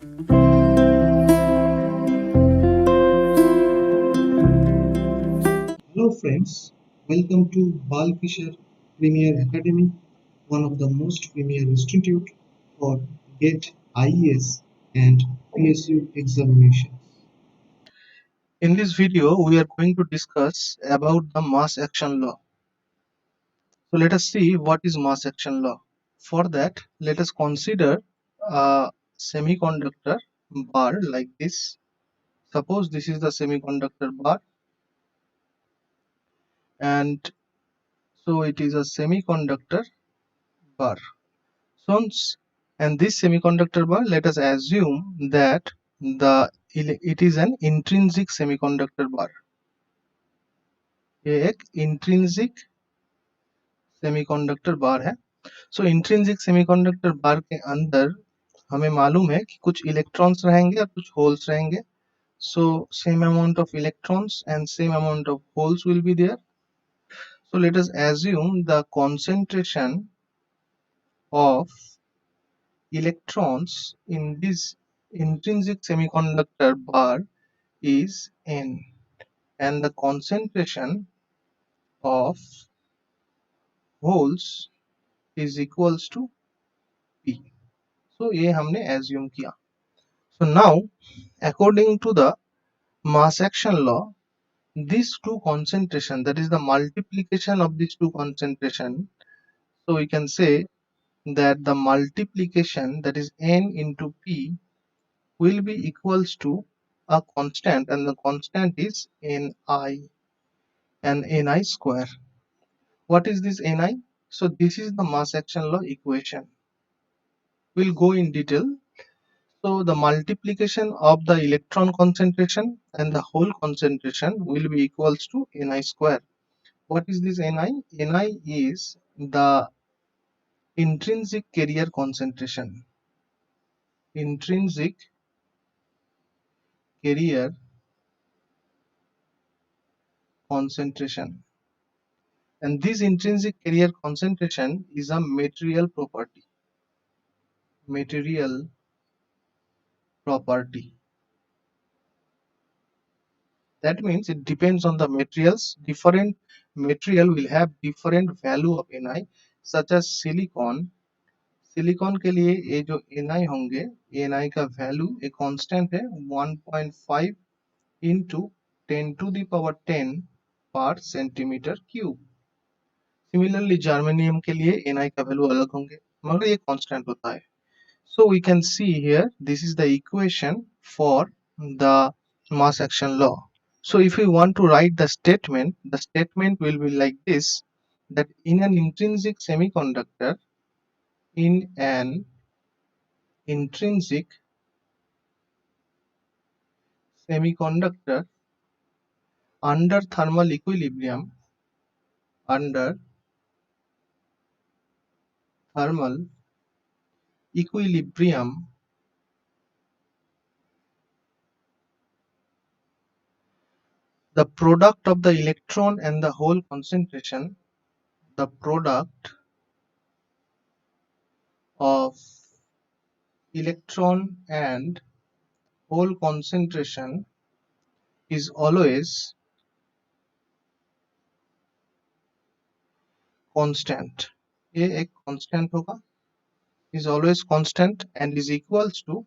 Hello friends, welcome to Balkishar Premier Academy, one of the most premier institute for GATE, IES and PSU examinations. In this video, we are going to discuss about the mass action law. So let us see what is mass action law. For that, let us consider a semiconductor bar like this. Suppose this is the semiconductor bar, and so it is a semiconductor bar. So, and this semiconductor bar, let us assume that it is an intrinsic semiconductor bar. ये एक intrinsic semiconductor bar है. So intrinsic semiconductor bar के अंदर हमें मालूम है कि कुछ इलेक्ट्रॉन्स रहेंगे और कुछ होल्स रहेंगे. So same amount of electrons and same amount of holes will be there. So let us assume the concentration of electrons in this intrinsic semiconductor bar is N, and the concentration of holes is equals to P. So ये हमने assume किया. So now according to the mass action law, these two concentration, that is the multiplication of these two concentration, so we can say that the multiplication, that is N into P, will be equals to a constant, and the constant is Ni and Ni square. What is this Ni? So this is the mass action law equation. We'll go in detail. So the multiplication of the electron concentration and the hole concentration will be equals to Ni square. What is this Ni? Ni is the intrinsic carrier concentration. Intrinsic carrier concentration. And this intrinsic carrier concentration is a material property. Material property. That means it depends on the materials. Different material will have different value of Ni, such as silicon. Silicon के लिए ये जो Ni होंगे, Ni का value एक constant है 1.5 into 10 to the power 10 per centimeter cube. Similarly germanium के लिए Ni का वैल्यू अलग होंगे, मगर ये कांस्टेंट होता है. So we can see here, this is the equation for the mass action law. So if we want to write the statement will be like this, that in an intrinsic semiconductor, in an intrinsic semiconductor, under thermal equilibrium, under thermal equilibrium, the product of the electron and the hole concentration, the product of electron and hole concentration is always constant. ये एक constant होगा, is always constant and is equal to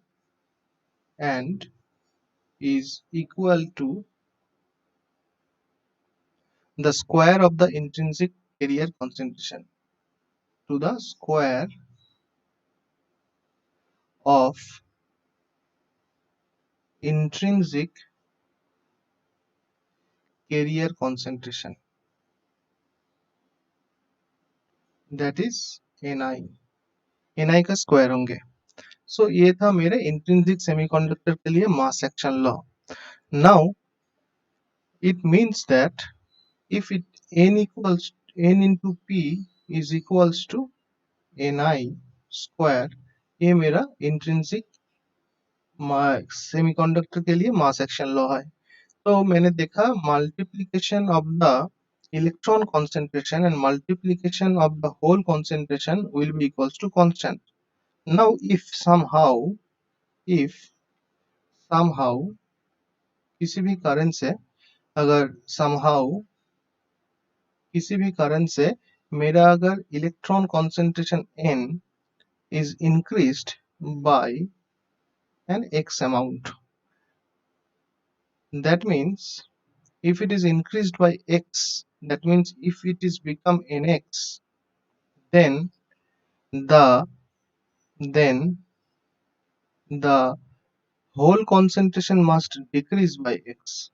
the square of the intrinsic carrier concentration, to the square of intrinsic carrier concentration, that is Ni. Ni का square होंगे. So ये था मेरे intrinsic semiconductor के लिए mass action law. Now it means that if it n into P is equals to Ni square, ये मेरा intrinsic semiconductor के लिए mass action law है. तो मैंने देखा multiplication of the electron concentration and multiplication of the hole concentration will be equals to constant. Now if somehow if somehow किसी भी कारण से अगर somehow किसी भी कारण से मेरा अगर electron concentration n is increased by an x amount, that means if it is increased by x, that means if it is become nx, then the then the whole concentration must decrease by x,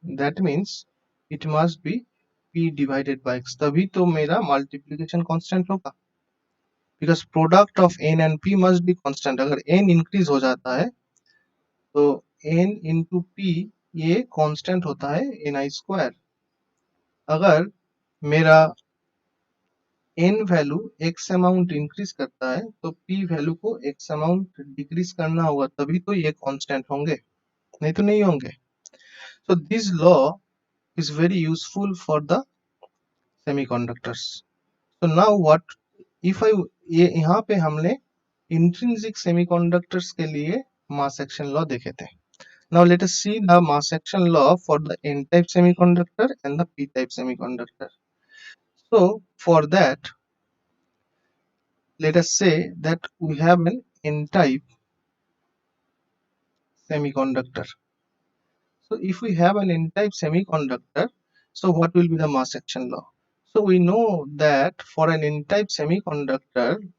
that means it must be p divided by x, तभी तो मेरा multiplication constant होगा, because product of n and p must be constant. अगर n increase हो जाता है तो n into p ये constant होता है ni square. अगर मेरा n value x amount increase करता है तो p वैल्यू को x अमाउंट डिक्रीज करना होगा, तभी तो ये कांस्टेंट होंगे, नहीं तो नहीं होंगे. so this law is very useful for the semiconductors. so now what if I ये यहाँ पे हमने इंट्रिंसिक सेमीकंडक्टर्स के लिए मास एक्शन लॉ देखे थे. now let us see the mass action law for the n type semiconductor and the p type semiconductor. so for that, let us say that we have an n type semiconductor. So if we have an n-type semiconductor, so what will be the mass action law? So we know that for an n-type semiconductor,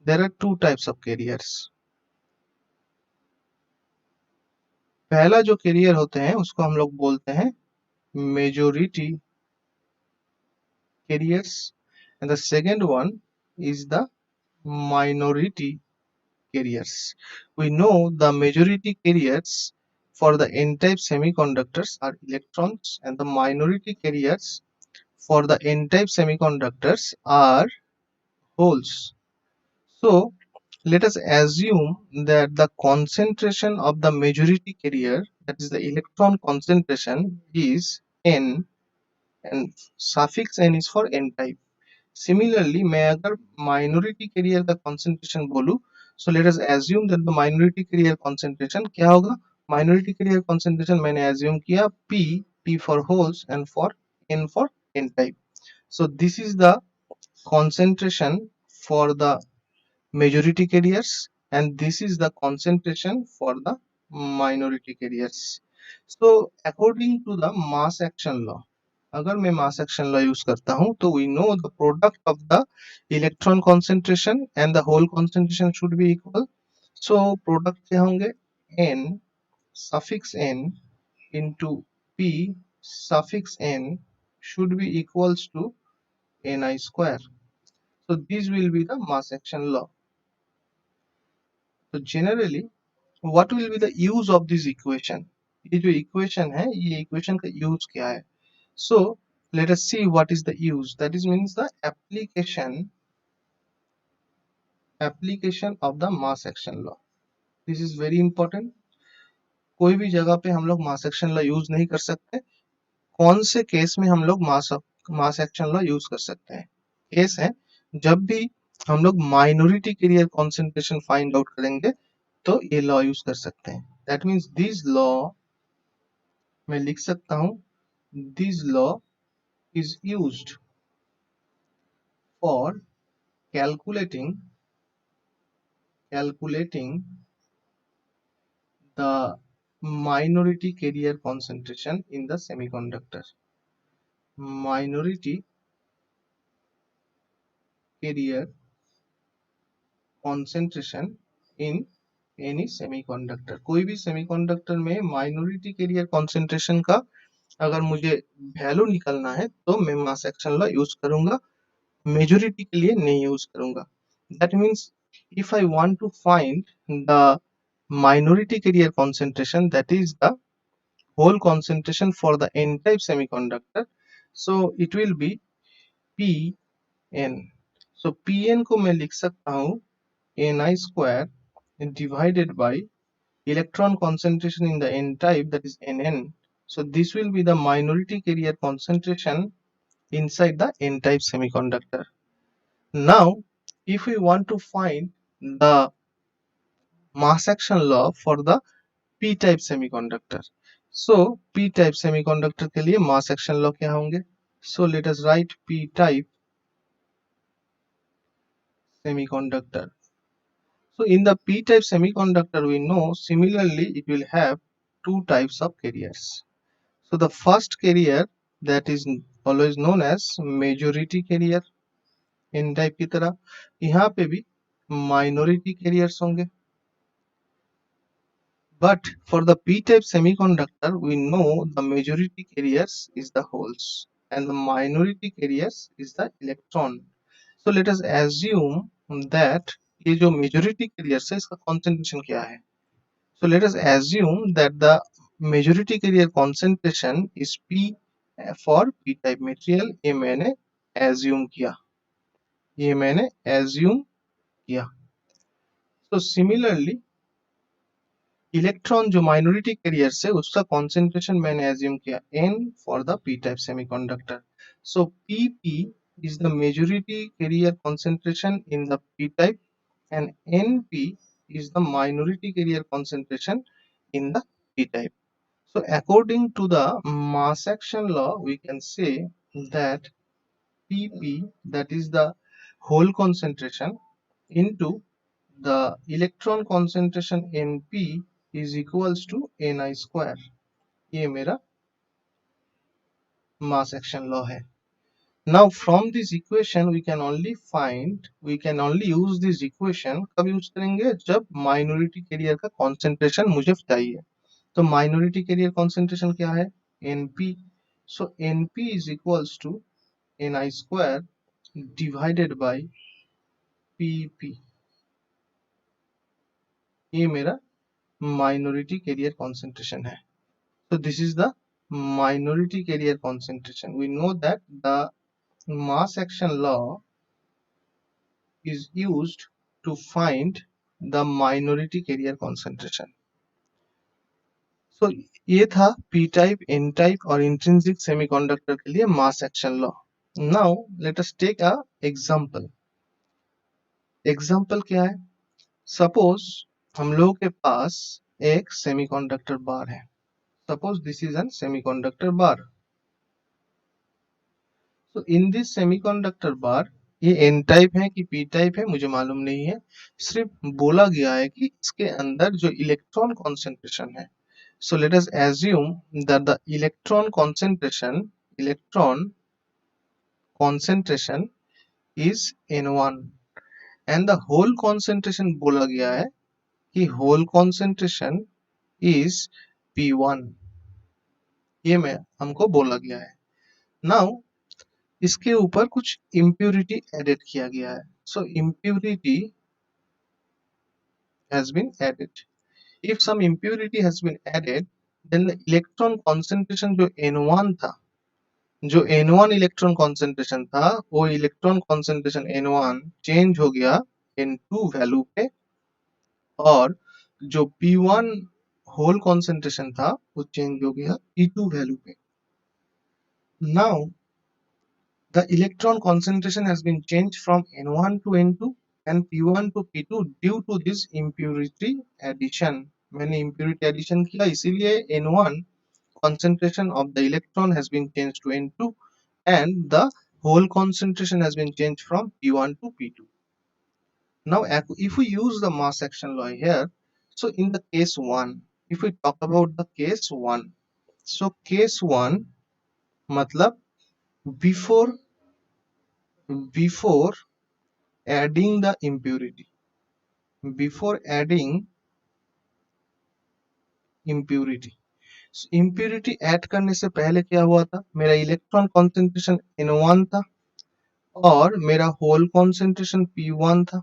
there are two types of carriers. पहला जो carrier होते हैं उसको हम लोग बोलते हैं majority carriers, and the second one is the minority carriers. We know the majority carriers for the n-type semiconductors are electrons, and the minority carriers for the n-type semiconductors are holes. So let us assume that the concentration of the majority carrier, that is the electron concentration, is n, and suffix n is for n-type. Similarly, मैं अगर minority carrier का concentration बोलूं, so let us assume that the minority carrier concentration क्या होगा? minority carrier concentration मैंने assume किया p for holes and for n for n-type. So this is the concentration for the majority carriers, and this is the concentration for the minority carriers. So according to the mass action law, अगर मैं mass action law use करता हूँ तो we know the product of the electron concentration and the hole concentration should be equal. So product क्या होंगे? n suffix n into p suffix n should be equals to ni square. So this will be the mass action law. So generally, what will be the use of this equation? ये जो equation है, ये equation का use क्या है? So let us see what is the use. That is means the application of the mass action law. This is very important. कोई भी जगह पे हम लोग mass action law use नहीं कर सकते. कौन से केस में हम लोग मास एक्शन लॉ यूज कर सकते हैं? केस है जब भी हम लोग minority carrier concentration find out करेंगे तो ये लॉ यूज कर सकते हैं. दैट मींस दिस लॉ मैं लिख सकता हूं, this law is used for calculating the minority carrier concentration in the semiconductor. Minority carrier concentration in any semiconductor. कोई भी सेमीकंडक्टर में माइनॉरिटी कैरियर कंसंट्रेशन का अगर मुझे वैल्यू निकालना है तो मैं मास एक्शन लॉ यूज करूंगा, मेजॉरिटी के लिए नहीं यूज करूंगा. That means if I want to find the minority carrier concentration, that is the whole concentration for the n type semiconductor, so it will be pn. so pn को मैं लिख सकता हूँ ni square divided by electron concentration in the n-type, that is Nn. So this will be the minority carrier concentration inside the n-type semiconductor. Now, if we want to find the mass action law for the p type semiconductor. So p type semiconductor के लिए mass action law क्या होंगे? So let us write p type semiconductor. So in the p type semiconductor, we know similarly it will have two types of carriers. So the first carrier, that is always known as majority carrier, n type की तरह यहाँ पे भी minority carriers होंगे. But for the p-type semiconductor, we know the majority carriers is the holes and the minority carriers is the electron. So let us assume that ये जो majority carriers है इसका concentration क्या है? So let us assume that the majority carrier concentration is P for p-type material. ये मैंने assume किया. So similarly electron जो माइनॉरिटी कैरियर है उसका कॉन्सेंट्रेशन मैंने एज्यूम किया n for the p type semiconductor. So pp is the majority carrier concentration in the p type and np is the minority carrier concentration in the p type. So according to the mass action law, we can say that pp, that is the whole concentration, into the electron concentration Np is equals to Ni square. ये मेरा mass action law है. Now from this equation we can only use this equation कब use करेंगे? जब minority carrier का concentration मुझे चाहिए. तो minority carrier concentration क्या है? Np. So Np is equals to Ni square divided by Pp. ये मेरा minority carrier concentration है. So this is the minority carrier concentration. We know that the mass action law is used to find the minority carrier concentration. So ये था p type, n type और intrinsic semiconductor के लिए mass action law. Now let us take a example. Example क्या है? Suppose हम लोगों के पास एक semiconductor bar है. Suppose this is a semiconductor bar. तो इन दिस सेमीकंडक्टर बार, ये एन टाइप है कि पी टाइप है मुझे मालूम नहीं है, सिर्फ बोला गया है कि इसके अंदर जो इलेक्ट्रॉन कॉन्सेंट्रेशन है. So let us assume that the electron is N1 and the hole concentration बोला गया है कि होल कॉन्सेंट्रेशन इज P1. ये मैं हमको बोला गया है. नाउ इसके ऊपर कुछ impurity एडेड किया गया है. So impurity has been added. If some impurity has been added, then the electron concentration जो N1 था, जो N1 इलेक्ट्रॉन कॉन्सेंट्रेशन था, वो इलेक्ट्रॉन कॉन्सेंट्रेशन N1 चेंज हो गया N2 वैल्यू पे, और जो P1 होल कॉन्सेंट्रेशन था वो चेंज हो गया P2 वैल्यू पे. Now the electron concentration has been changed from N1 to N2 and P1 to P2 due to this impurity addition. मैंने impurity addition किया, इसीलिए N1 concentration of the electron has been changed to N2 and the whole concentration has been changed from P1 to P2. Now if we use the mass action law here, so in the case 1, if we talk about the case 1, so case 1 मतलब before adding the impurity, before adding impurity, so impurity add करने से पहले क्या हुआ था? मेरा electron concentration N1 था और मेरा होल कॉन्सेंट्रेशन P1 था.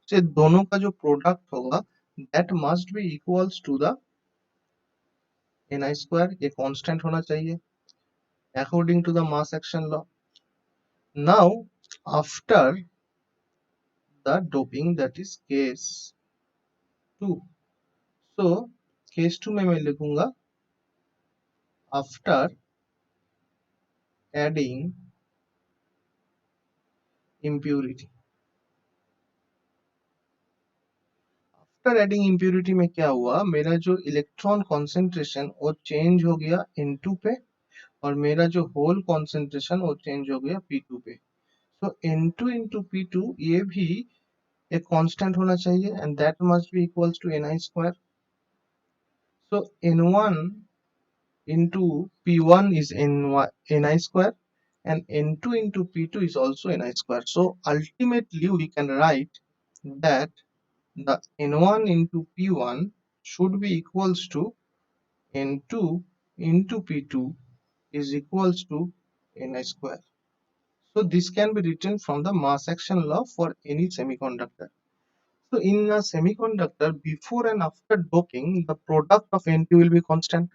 तो ये दोनों का जो प्रोडक्ट होगा that must be equals to the Ni square. ये कांस्टेंट होना चाहिए according to the mass action law. Now after the doping, that is case 2. So case 2 में मैं लिखूंगा after adding impurity. After adding impurity में क्या हुआ, मेरा जो इलेक्ट्रॉन कॉन्सेंट्रेशन वो चेंज हो गया N2 पे, और मेरा जो होल कॉन्सेंट्रेशन वो चेंज हो गया P2 पे। तो N2 into P2 ये भी एक कांस्टेंट होना चाहिए, and that must be equals to Ni square. So N1 into P1 is Ni square, and N2 into P2 is also Ni square. So ultimately we can write that the N1 into P1 should be equals to N2 into P2 is equals to Ni square. So this can be written from the mass action law for any semiconductor. So in a semiconductor, before and after doping, the product of N2 will be constant,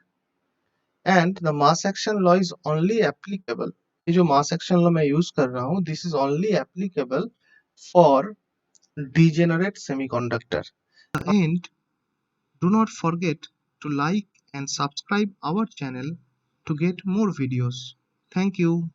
and the mass action law is only applicable, ये जो mass action law मैं use कर रहा हूँ, this is only applicable for degenerate semiconductor. And do not forget to like and subscribe our channel to get more videos. Thank you.